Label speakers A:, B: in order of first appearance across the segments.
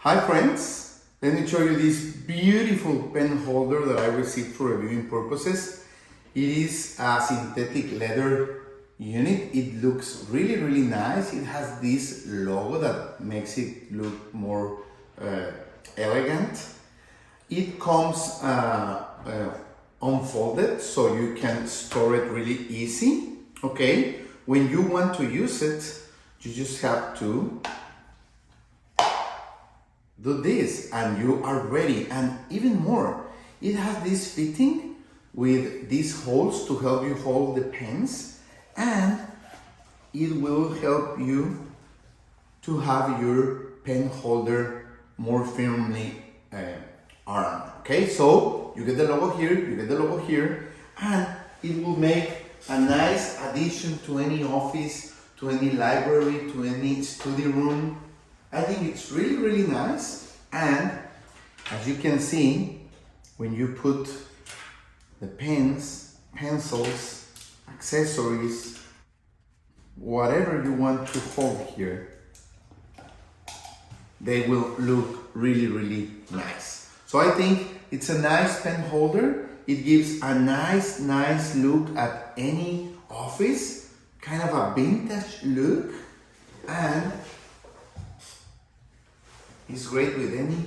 A: Hi friends, let me show you this beautiful pen holder that I received for reviewing purposes. It is a synthetic leather unit. It looks really nice. It has this logo that makes it look more elegant. It comes unfolded, so you can store it really easy. Okay, when you want to use it, you just have to do this and you are ready. And even more, it has this fitting with these holes to help you hold the pens, and it will help you to have your pen holder more firmly armed. Okay, so you get the logo here, you get the logo here, and it will make a nice addition to any office, to any library, to any study room. I think it's really nice. And as you can see, when you put the pens, pencils, accessories, whatever you want to hold here, they will look really nice. So I think it's a nice pen holder. It gives a nice look at any office, kind of a vintage look, and it's great with any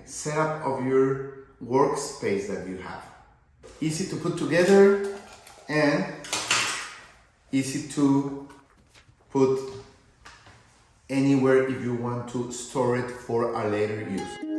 A: setup of your workspace that you have. Easy to put together and easy to put anywhere if you want to store it for a later use.